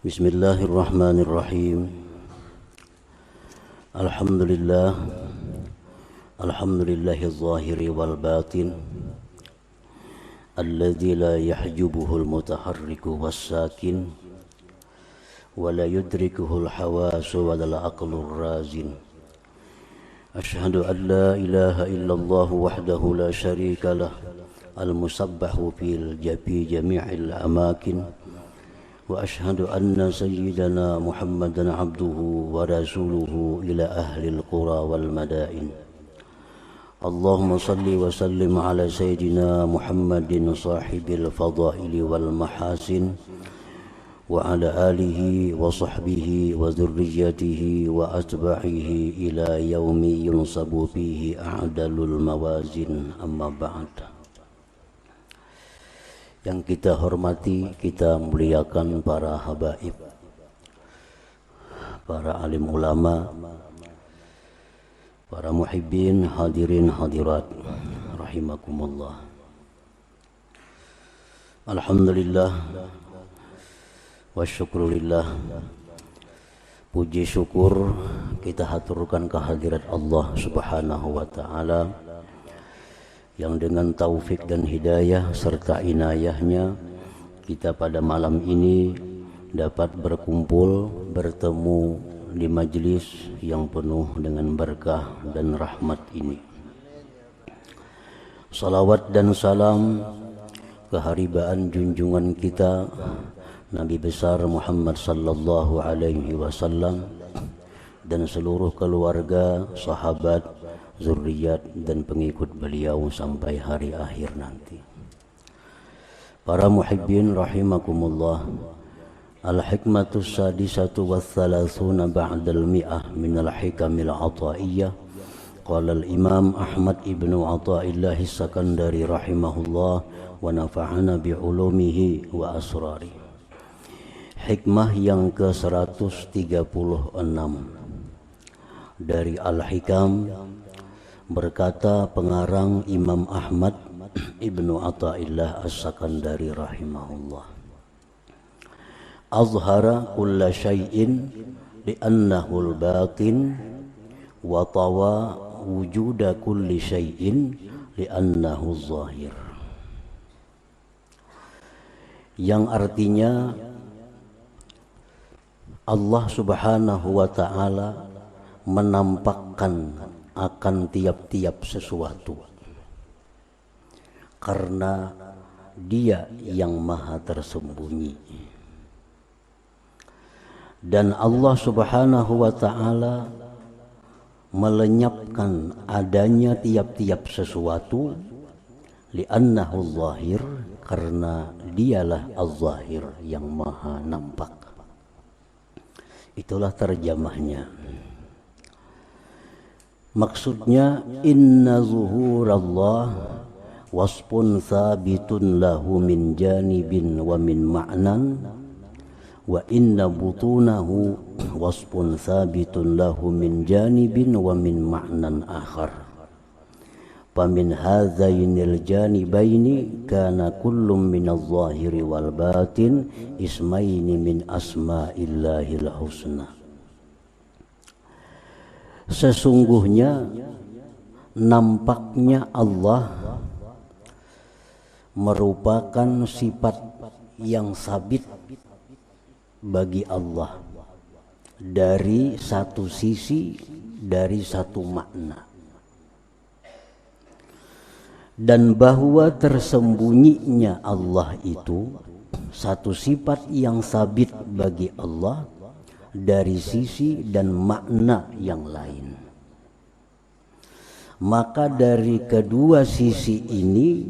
Bismillahirrahmanirrahim. Alhamdulillah. Alhamdulillahil zahiri wal batin, alladzi la yahjubuhul mutaharriku was sakin, wa la yudrikuhul hawasu wa la aqlur razin. Ashhadu an la ilaha illallah wahdahu la syarika lah, al-musabbahu fil jami'il amakin. Wa ashhadu anna sayyidana Muhammadan abduhu wa rasuluhu ila ahlil qura wal madain. Allahumma salli wa sallim ala sayyidina Muhammadin sahibil fadaili wal mahasin, wa ala alihi wa sahbihi wa dhurriyyatihi wa atba'ihi ila yaumi yunsabu fihi a'dalul mawazin, amma ba'd. Yang kita hormati, kita muliakan para habaib, para alim ulama, para muhibbin, hadirin hadirat rahimakumullah. Alhamdulillah wa syukrulillah. Puji syukur kita haturkan kehadirat Allah Subhanahu wa ta'ala, yang dengan taufik dan hidayah serta inayahnya kita pada malam ini dapat berkumpul, bertemu di majlis yang penuh dengan berkah dan rahmat ini. Salawat dan salam keharibaan junjungan kita Nabi besar Muhammad sallallahu alaihi wasallam dan seluruh keluarga, sahabat, zurriyat dan pengikut beliau sampai hari akhir nanti. Para muhibbin rahimakumullah, al-hikmatus sadisatu wa thalathuna ba'dal mi'ah minal hikamil ata'iyyah. Qala al-imam Ahmad ibnu Ata'illah As-Sakandari rahimahullah wa nafa'ana bi'ulumihi wa asrari. Hikmah yang ke-136 dari Al-Hikam. Berkata pengarang Imam Ahmad ibnu Ata'illah As-Sakandari rahimahullah, azhara kulla syai'in li'annahul batin, wa tawa wujuda kulli syai'in li'annahu zahir. Yang artinya Allah subhanahu wa ta'ala menampakkan akan tiap-tiap sesuatu karena Dia yang maha tersembunyi, dan Allah subhanahu wa ta'ala melenyapkan adanya tiap-tiap sesuatu li'annahu zahir, karena Dialah az-zahir yang maha nampak. Itulah terjemahnya. Maksudnya, inna zuhurallah wasfun thabitun lahu min janibin wa min ma'nan, wa inna butunahu wasfun thabitun lahu min janibin wa min ma'nan akhar. Famin hadzainil janibaini kana kullum minaz zahiri wal batin ismaini min asma'illahil husna. Sesungguhnya nampaknya Allah merupakan sifat yang sabit bagi Allah dari satu sisi, dari satu makna, dan bahwa tersembunyinya Allah itu satu sifat yang sabit bagi Allah dari sisi dan makna yang lain. Maka dari kedua sisi ini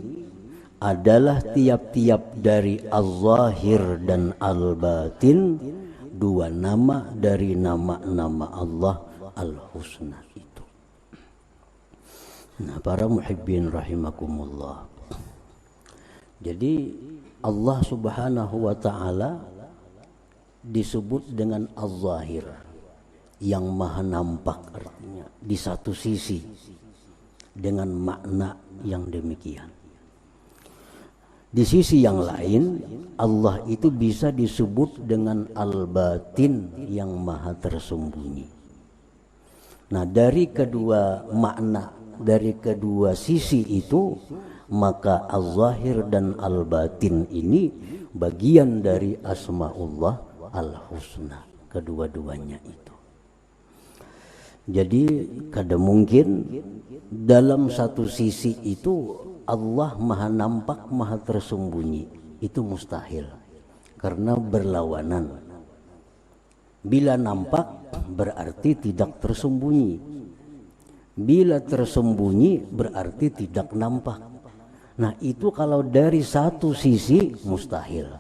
adalah tiap-tiap dari al-zahir dan al-batin, dua nama dari nama-nama Allah al-husna itu. Nah, para muhibbin rahimakumullah, jadi Allah subhanahu wa ta'ala disebut dengan az-zahir, yang maha nampak, artinya di satu sisi dengan makna yang demikian. Di sisi yang lain, Allah itu bisa disebut dengan al-batin yang maha tersembunyi. Nah, dari kedua makna, dari kedua sisi itu, maka al-zahir dan al-batin ini bagian dari asma'ullah al-husna, kedua-duanya itu. Jadi kadang mungkin dalam satu sisi itu Allah maha nampak, maha tersembunyi, itu mustahil karena berlawanan. Bila nampak berarti tidak tersembunyi, bila tersembunyi berarti tidak nampak. Nah, itu kalau dari satu sisi mustahil.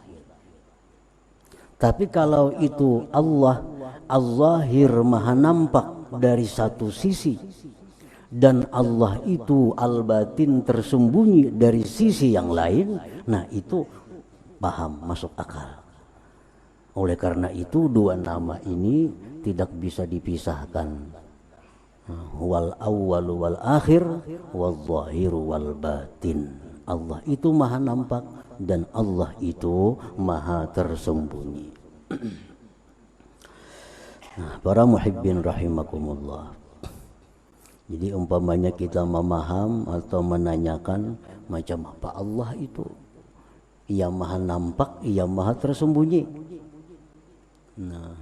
Tapi kalau itu Allah al-zahir maha nampak dari satu sisi, dan Allah itu al-batin tersembunyi dari sisi yang lain, nah itu paham, masuk akal. Oleh karena itu dua nama ini tidak bisa dipisahkan. Wal awwalu wal akhir wal zahiru wal batin. Allah itu maha nampak dan Allah itu maha tersembunyi. Nah, para muhibbin rahimakumullah. Jadi umpamanya kita memaham atau menanyakan macam apa Allah itu, Ia maha nampak, Ia maha tersembunyi. Nah,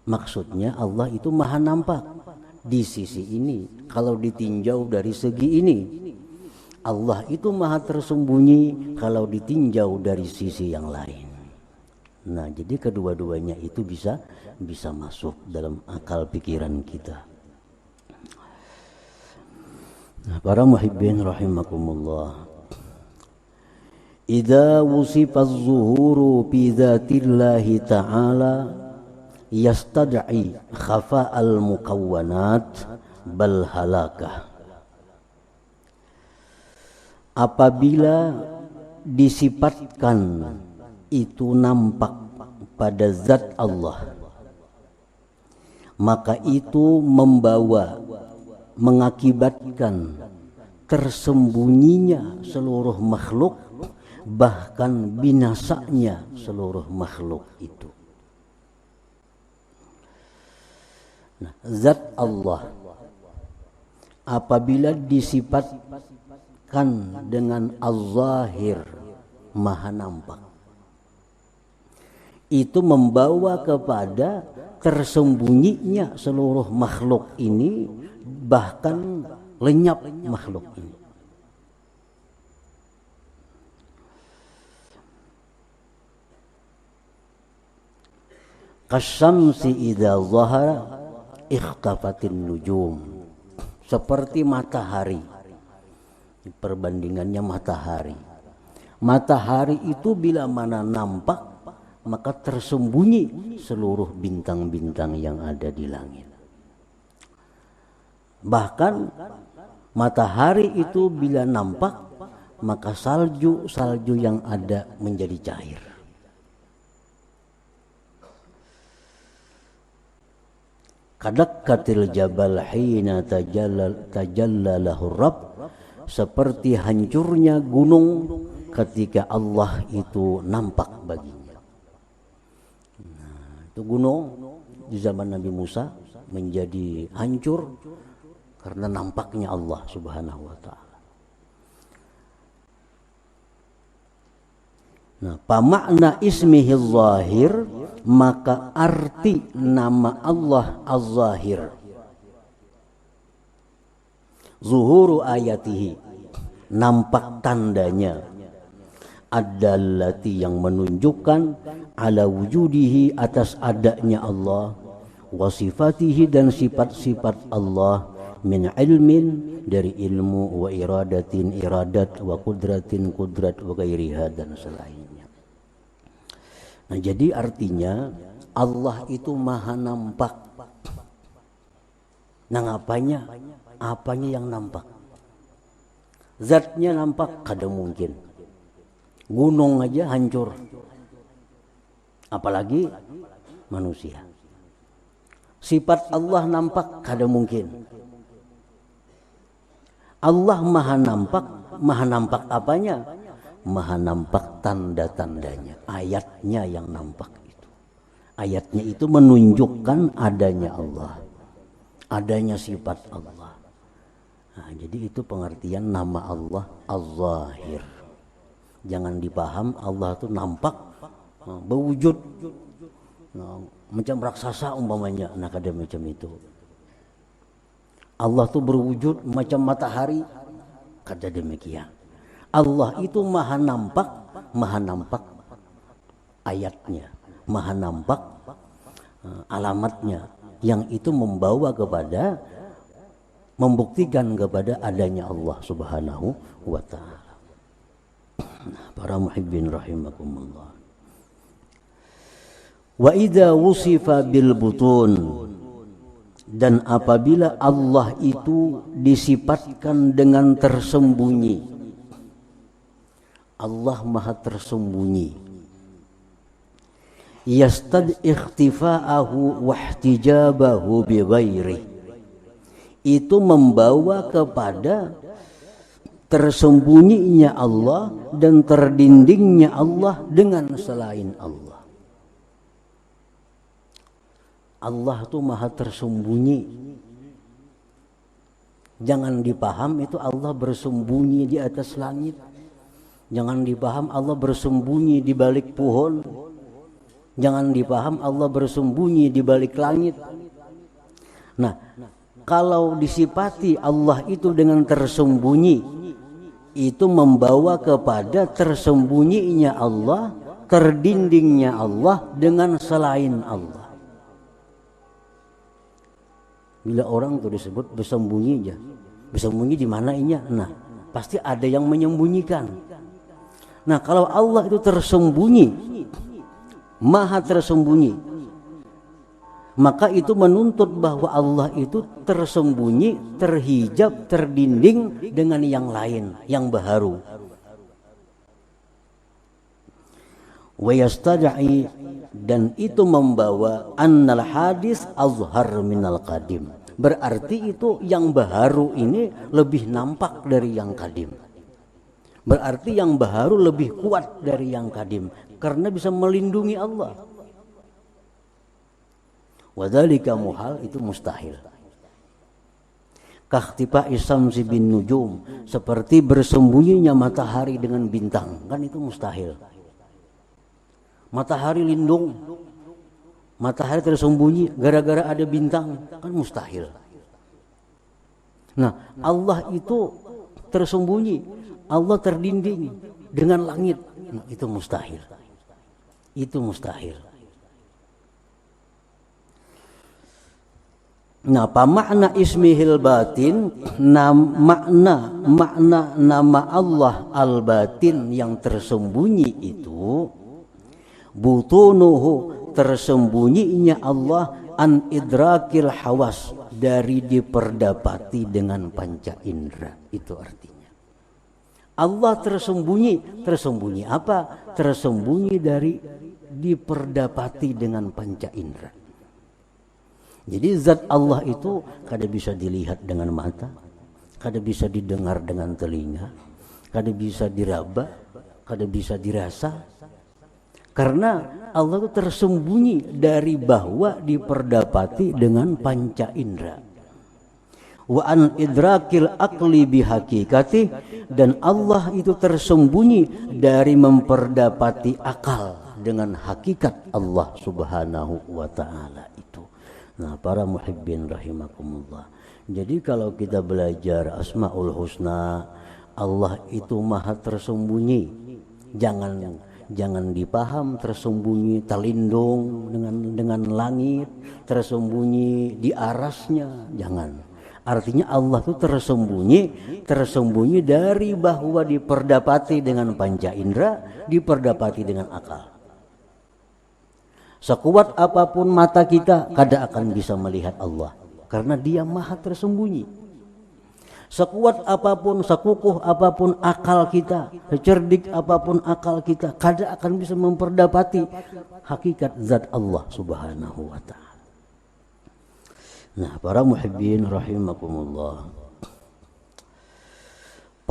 maksudnya Allah itu maha nampak di sisi ini. Kalau ditinjau dari segi ini, Allah itu maha tersembunyi kalau ditinjau dari sisi yang lain. Nah, jadi kedua-duanya itu bisa masuk dalam akal pikiran kita. Nah, para muhibbin rahimakumullah, idza wusifa az-zuhuru bi dzatillahi ta'ala yastad'i khafa'al mukawwanat bal halakah. Apabila disifatkan itu nampak pada zat Allah, maka itu mengakibatkan tersembunyinya seluruh makhluk, bahkan binasanya seluruh makhluk itu. Nah, zat Allah apabila disifatkan dengan al-zahir, maha nampak, itu membawa kepada tersembunyinya seluruh makhluk ini, bahkan lenyap makhluk ini. Kasyamsi idza zahara ikhtafatin nujum. Seperti matahari. Perbandingannya matahari. Matahari itu bila mana nampak, maka tersembunyi seluruh bintang-bintang yang ada di langit. Bahkan matahari itu bila nampak, maka salju yang ada menjadi cair. Kadakkatil jabal hina tajalla lahu rabb, seperti hancurnya gunung ketika Allah itu nampak baginya. Nah, itu gunung di zaman Nabi Musa menjadi hancur karena nampaknya Allah Subhanahu wa ta'ala. Nah, pamakna ismihi zahir, maka arti nama Allah az-zahir. Zuhuru ayatihi, nampak tandanya. Ad-dallati, yang menunjukkan ala wujudihi, atas adanya Allah, wa sifatihi, dan sifat-sifat Allah, min ilmin, dari ilmu, wa iradatin, iradat, wa kudratin, kudrat, wa gairiha, dan selainnya. Nah, jadi artinya Allah itu maha nampak. Nah, apanya yang nampak? Zatnya nampak, kadang mungkin. Gunung aja hancur, apalagi manusia. Sifat Allah nampak, kadang mungkin. Allah maha nampak apanya? maha nampak tanda-tandanya, ayatnya yang nampak itu. Ayatnya itu menunjukkan adanya Allah, adanya sifat Allah. Nah, jadi itu pengertian nama Allah Az-Zahir. Jangan dipaham Allah itu nampak, berwujud, macam raksasa umpamanya, nah kada macam itu. Allah itu berwujud macam matahari, kada demikian. Allah itu maha nampak ayatnya, maha nampak alamatnya, yang itu membawa kepada, membuktikan kepada adanya Allah Subhanahu wa ta'ala. Nah, para muhibbin rahimakumullah. Wa idza wusifa bil butun, dan apabila Allah itu disifatkan dengan tersembunyi, Allah maha tersembunyi, yastad ikhtifa'ahu wa ihtijabahu bi ghairi, itu membawa kepada tersembunyinya Allah dan terdindingnya Allah dengan selain Allah. Allah itu maha tersembunyi. Jangan dipaham itu Allah bersembunyi di atas langit. Jangan dipaham Allah bersembunyi di balik pohon. Jangan dipaham Allah bersembunyi di balik langit. Nah, kalau disifati Allah itu dengan tersembunyi, itu membawa kepada tersembunyinya Allah, terdindingnya Allah dengan selain Allah. Bila orang itu disebut bersembunyi aja, bersembunyi di mana inya? Nah, pasti ada yang menyembunyikan. Nah, kalau Allah itu tersembunyi, maha tersembunyi, maka itu menuntut bahwa Allah itu tersembunyi, terhijab, terdinding dengan yang lain, yang baharu. Wa yastad'i, dan itu membawa annal hadis azhar minal qadim. Berarti itu yang baharu ini lebih nampak dari yang kadim. Berarti yang baharu lebih kuat dari yang kadim, karena bisa melindungi Allah. Wadzalika muhal, itu mustahil. Kakhtifa isamsi bin nujum, seperti bersembunyinya matahari dengan bintang, kan itu mustahil. Matahari lindung, matahari tersembunyi gara-gara ada bintang, kan mustahil. Nah, Allah itu tersembunyi, Allah terdinding dengan langit, nah, itu mustahil. Itu mustahil. Nah, apa makna ismihil batin? Makna nama Allah al-batin yang tersembunyi itu, butunuhu, tersembunyinya Allah, an idrakil hawas, dari diperdapati dengan panca indera. Itu artinya Allah tersembunyi. Tersembunyi apa? Tersembunyi dari diperdapati dengan panca indera. Jadi zat Allah itu kada bisa dilihat dengan mata, kada bisa didengar dengan telinga, kada bisa diraba, kada bisa dirasa. Karena Allah itu tersembunyi dari bahwa diperdapati dengan panca indera. Wa an idrakil aqli bihakikati, dan Allah itu tersembunyi dari memperdapati akal dengan hakikat Allah Subhanahu wa ta'ala itu. Nah, para muhibbin rahimakumullah. Jadi kalau kita belajar Asmaul Husna, Allah itu maha tersembunyi. Jangan dipaham tersembunyi terlindung dengan langit, tersembunyi di arasnya, jangan. Artinya Allah itu tersembunyi dari bahwa diperdapati dengan panca indera, diperdapati dengan akal. Sekuat apapun mata kita, kada akan bisa melihat Allah, karena Dia maha tersembunyi. Sekuat apapun, sekukuh apapun akal kita, secerdik apapun akal kita, kada akan bisa memperdapati hakikat zat Allah Subhanahu wa ta'ala. Nah, para muhibbin rahimakumullah,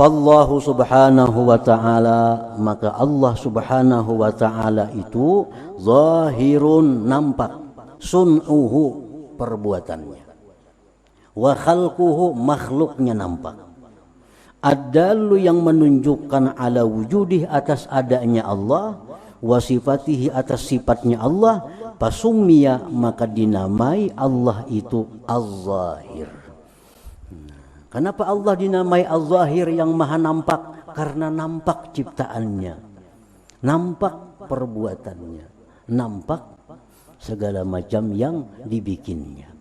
Fallahu subhanahu wa ta'ala, maka Allah subhanahu wa ta'ala itu zahirun, nampak, sun'uhu, perbuatannya, wa khalquhu, makhluknya nampak, ad-dallu, yang menunjukkan ala wujudih, atas adanya Allah, wa sifatihi, atas sifatnya Allah, pasummiya, maka dinamai Allah itu az-zahir. Kenapa Allah dinamai Az-Zahir, yang maha nampak? Karena nampak ciptaannya, nampak perbuatannya, nampak segala macam yang dibikinnya.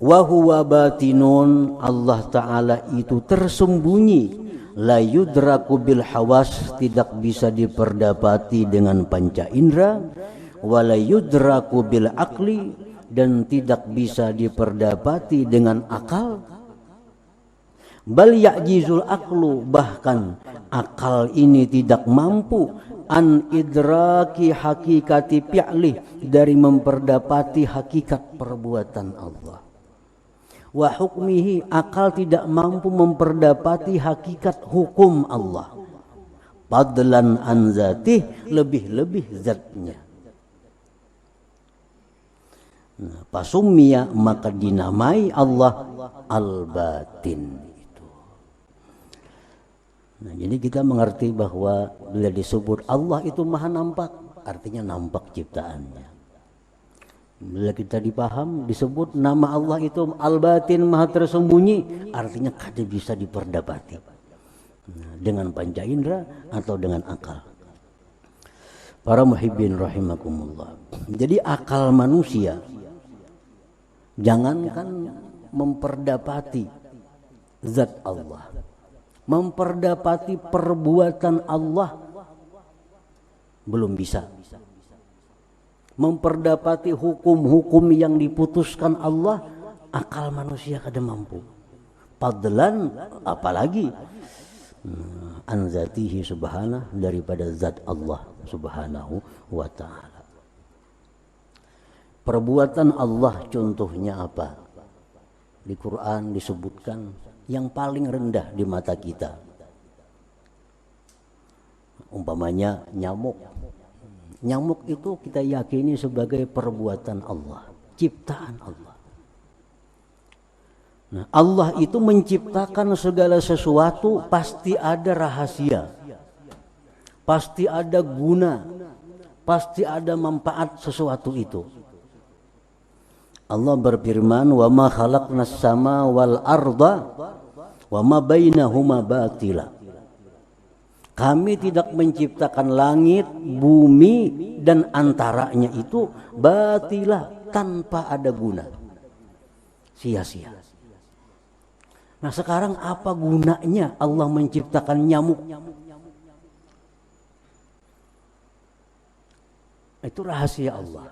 Wa huwa batinun, Allah Ta'ala itu tersembunyi, la yudraku bil hawas, tidak bisa diperdapati dengan panca indera, wa la yudraku bil aqli, dan tidak bisa diperdapati dengan akal. Bal ya'jizul aqlu, bahkan akal ini tidak mampu an idraki hakikati fi'li, dari memperdapati hakikat perbuatan Allah. Wa hukmihi, akal tidak mampu memperdapati hakikat hukum Allah. Fadlan an zatih, lebih-lebih zatnya. Nah, pasummiya, maka dinamai Allah al-batin itu. Nah, jadi kita mengerti bahwa bila disebut Allah itu maha nampak, artinya nampak ciptaannya. Bila kita dipaham disebut nama Allah itu al-batin, maha tersembunyi, artinya kada bisa diperdapati dengan panca indera atau dengan akal. Para muhibbin rahimakumullah. Jadi akal manusia, jangankan memperdapati zat Allah, memperdapati perbuatan Allah belum bisa. Memperdapati hukum-hukum yang diputuskan Allah, akal manusia kada mampu. Fadlan, apalagi an zatihi subhanah, daripada zat Allah subhanahu wa ta'ala. Perbuatan Allah contohnya apa? Di Quran disebutkan yang paling rendah di mata kita. Umpamanya nyamuk. Nyamuk itu kita yakini sebagai perbuatan Allah, ciptaan Allah. Nah, Allah itu menciptakan segala sesuatu, pasti ada rahasia, pasti ada guna, pasti ada manfaat sesuatu itu. Allah berfirman, wa ma khalaqnas sama wal arda wa ma bainahuma batila. Kami tidak menciptakan langit, bumi, dan antaranya itu batila, tanpa ada guna, sia-sia. Nah, sekarang apa gunanya Allah menciptakan nyamuk? Itu rahasia Allah.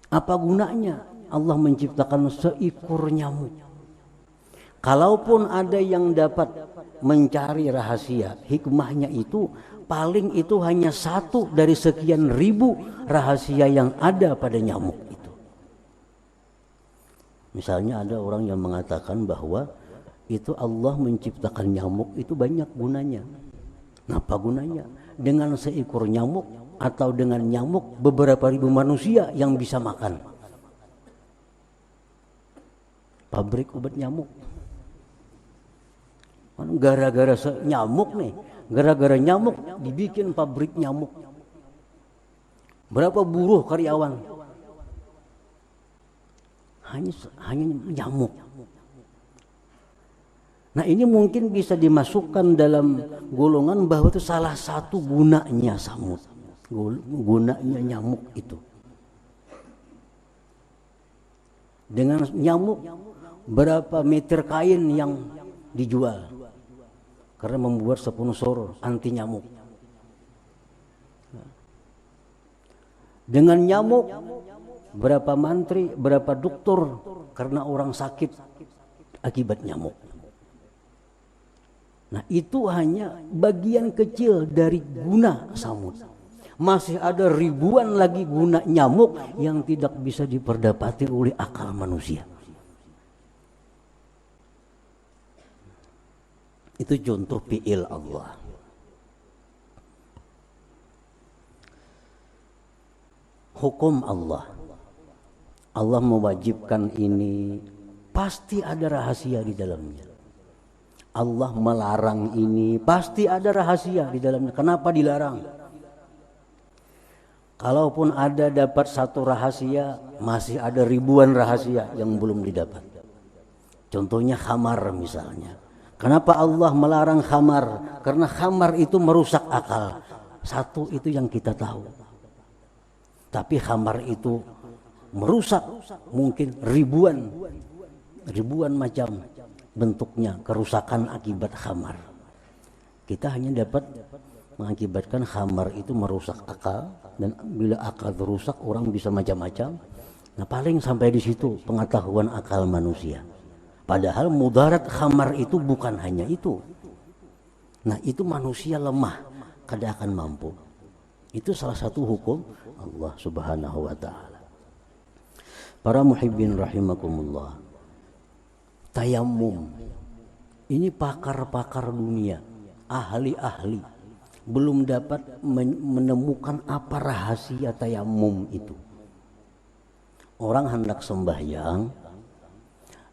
Apa gunanya Allah menciptakan seekor nyamuk? Kalaupun ada yang dapat mencari rahasia, hikmahnya itu paling itu hanya satu dari sekian ribu rahasia yang ada pada nyamuk itu. Misalnya ada orang yang mengatakan bahwa itu Allah menciptakan nyamuk itu banyak gunanya. Apa gunanya? Dengan seekor nyamuk atau dengan nyamuk beberapa ribu manusia yang bisa makan. Pabrik obat nyamuk. Gara-gara nyamuk nih, gara-gara nyamuk dibikin pabrik nyamuk. Berapa buruh karyawan? Hanya nyamuk. Nah, ini mungkin bisa dimasukkan dalam golongan bahwa itu salah satu gunanya samud, gunanya nyamuk itu. Dengan nyamuk berapa meter kain yang dijual? Karena membuat sponsor anti nyamuk. Dengan nyamuk berapa mantri, berapa dokter karena orang sakit akibat nyamuk. Nah, itu hanya bagian kecil dari guna samud. Masih ada ribuan lagi guna nyamuk yang tidak bisa diperdapati oleh akal manusia. Itu contoh fi'il Allah. Hukum Allah. Allah mewajibkan ini, pasti ada rahasia di dalamnya. Allah melarang ini, pasti ada rahasia di dalamnya. Kenapa dilarang? Kalaupun ada dapat satu rahasia, masih ada ribuan rahasia yang belum didapat. Contohnya khamar misalnya. Kenapa Allah melarang khamar? Karena khamar itu merusak akal. Satu itu yang kita tahu. Tapi khamar itu merusak mungkin ribuan macam bentuknya, kerusakan akibat khamar. Kita hanya dapat mengakibatkan khamar itu merusak akal, dan bila akal rusak orang bisa macam-macam. Nah, paling sampai di situ pengetahuan akal manusia. Padahal mudarat khamar itu bukan hanya itu. Nah, itu manusia lemah, kada akan mampu. Itu salah satu hukum Allah Subhanahu wa taala. Para muhibbin rahimakumullah. Tayammum. Ini pakar-pakar dunia, ahli-ahli belum dapat menemukan apa rahasia tayammum itu. Orang hendak sembahyang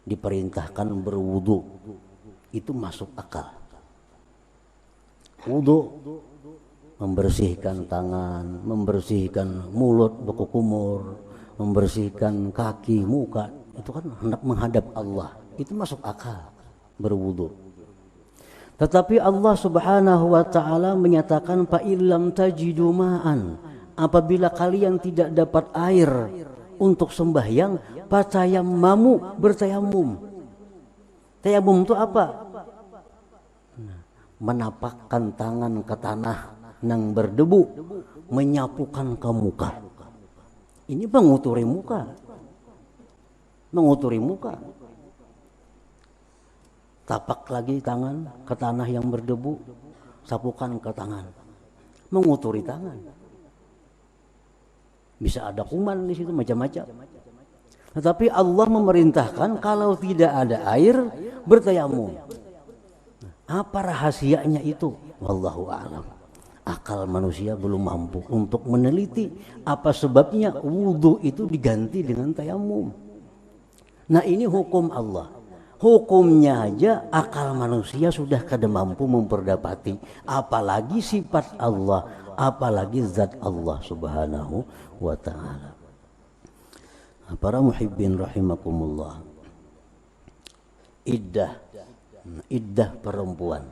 diperintahkan berwudu, itu masuk akal. Wudu, membersihkan tangan, membersihkan mulut, beku kumur, membersihkan kaki, muka, itu kan hendak menghadap Allah, itu masuk akal berwudu. Tetapi Allah Subhanahu wa taala menyatakan fa illam tajidu ma'an, apabila kalian tidak dapat air untuk sembahyang, fatayammamu, bertayamum. Tayamum itu apa? Menapakkan tangan ke tanah yang berdebu, menyapukan ke muka. Ini menguturi muka. Menguturi muka. Tapak lagi tangan ke tanah yang berdebu, sapukan ke tangan, menguturi tangan. Bisa ada kuman di situ, macam-macam. Tetapi Allah memerintahkan kalau tidak ada air, bertayamum. Apa rahasianya itu? Wallahu a'lam. Akal manusia belum mampu untuk meneliti apa sebabnya wudu itu diganti dengan tayamum. Nah, ini hukum Allah. Hukumnya aja akal manusia sudah kada mampu memperdapati, apalagi sifat Allah, apalagi zat Allah Subhanahu wa ta'ala. Para muhibbin rahimakumullah. Iddah perempuan.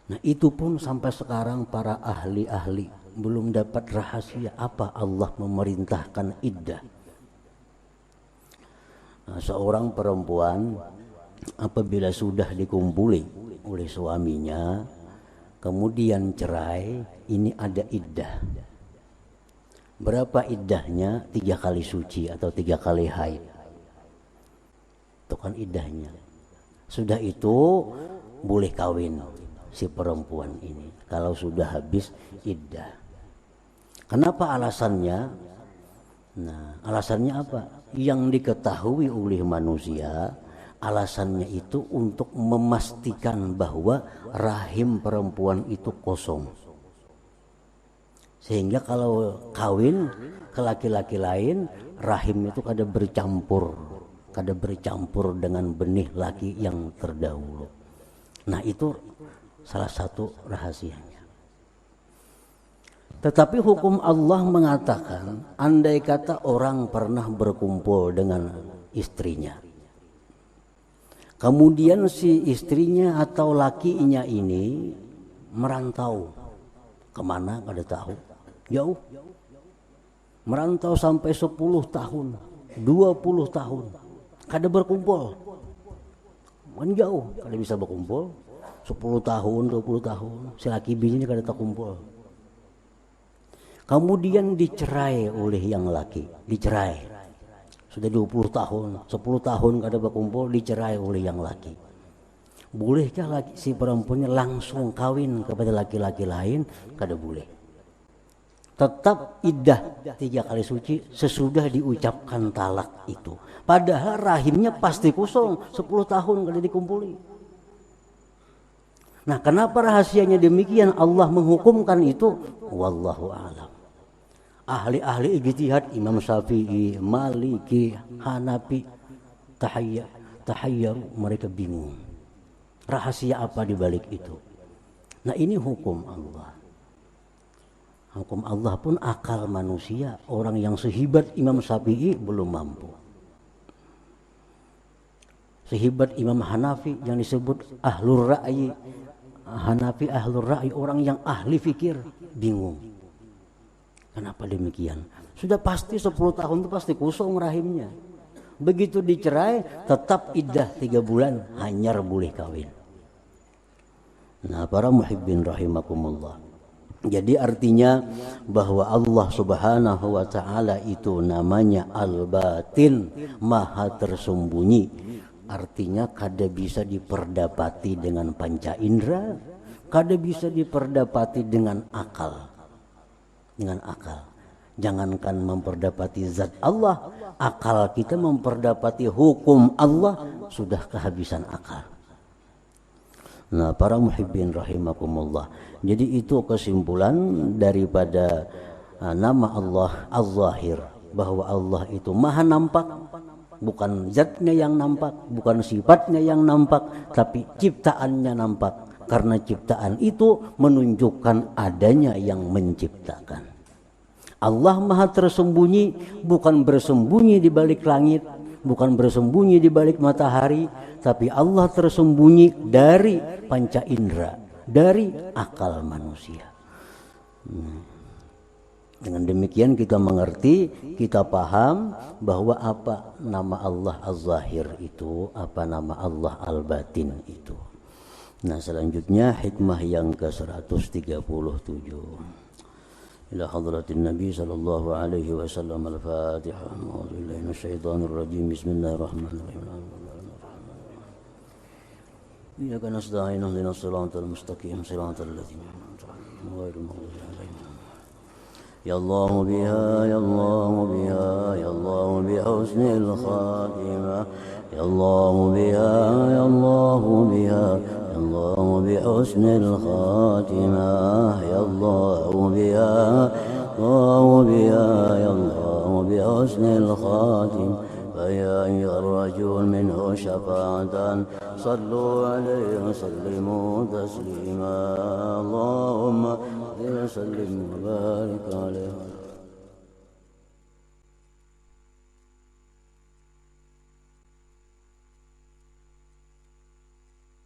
Nah, itu pun sampai sekarang para ahli-ahli belum dapat rahasia apa Allah memerintahkan iddah. Nah, seorang perempuan apabila sudah dikumpuli oleh suaminya, kemudian cerai, ini ada iddah. Berapa iddahnya? 3 kali suci atau 3 kali haid. Itu kan iddahnya. Sudah itu boleh kawin si perempuan ini kalau sudah habis iddah. Kenapa alasannya? Nah, alasannya apa? Yang diketahui oleh manusia, alasannya itu untuk memastikan bahwa rahim perempuan itu kosong. Sehingga kalau kawin ke laki-laki lain, rahim itu kada bercampur dengan benih laki yang terdahulu. Nah, itu salah satu rahasianya. Tetapi hukum Allah mengatakan, andai kata orang pernah berkumpul dengan istrinya, kemudian si istrinya atau lakinya ini merantau, kemana kada tahu, jauh, merantau sampai 10 tahun, 20 tahun, kada berkumpul, kan jauh, kada bisa berkumpul, 10 tahun, 20 tahun, si laki bininya kada terkumpul. Kemudian dicerai oleh yang laki, dicerai. Sudah 20 tahun, 10 tahun kada berkumpul, dicerai oleh yang laki. Bolehkah laki si perempuannya langsung kawin kepada laki-laki lain? Kada boleh. Tetap iddah 3 kali suci sesudah diucapkan talak itu. Padahal rahimnya pasti kosong, 10 tahun kada dikumpuli. Nah, kenapa rahasianya demikian? Allah menghukumkan itu, wallahu a'lam. Ahli-ahli ijtihad, Imam Syafi'i, Maliki, Hanafi, tahayyaru, mereka bingung. Rahasia apa di balik itu? Nah, ini hukum Allah. Hukum Allah pun akal manusia. Orang yang sehebat Imam Syafi'i belum mampu. Sehebat Imam Hanafi yang disebut ahlur ra'yi. Hanafi ahlur ra'yi, orang yang ahli fikir, bingung. Kenapa demikian? Sudah pasti 10 tahun itu pasti kosong rahimnya. Begitu dicerai, tetap iddah 3 bulan, hanyar boleh kawin. Nah, para muhibbin rahimakumullah. Jadi artinya bahwa Allah Subhanahu wa ta'ala itu namanya al-batin, maha tersembunyi. Artinya kada bisa diperdapati dengan panca indera, kada bisa diperdapati dengan akal. Dengan akal. Jangankan memperdapati zat Allah, akal kita memperdapati hukum Allah sudah kehabisan akal. Nah, para muhibbin rahimakumullah. Jadi itu kesimpulan daripada nama Allah Az-Zahir, bahwa Allah itu maha nampak, bukan zatnya yang nampak, bukan sifatnya yang nampak, tapi ciptaannya nampak. Karena ciptaan itu menunjukkan adanya yang menciptakan. Allah maha tersembunyi, bukan bersembunyi di balik langit, bukan bersembunyi di balik matahari, tapi Allah tersembunyi dari panca indera, dari akal manusia. Dengan demikian kita mengerti, kita paham bahwa apa nama Allah Az-Zahir itu, apa nama Allah Al-Batin itu. Nah, selanjutnya hikmah yang ke-137. Ila hadratin Nabi sallallahu alaihi wasallam al-Fatihah. A'udzu billahi minasyaitonir rajim. Bismillahirrahmanirrahim. Iyyaka nasta'in ihdinas siratal mustaqim siratal ladzina an'amta 'alaihim ghairil maghdubi 'alaihim. Ya Allah biha ya Allah biha ya Allah bi husnil khatimah. Ya Allah biha ya Allah biha ya Allah bi husnil khatimah. Ya Allah biha Allah biha ya Allah bi husnil khatimah. فيا أيها الرجل منه شفاعة صلوا عليه وسلموا تسليما اللهم صل وسلم وبارك عليه.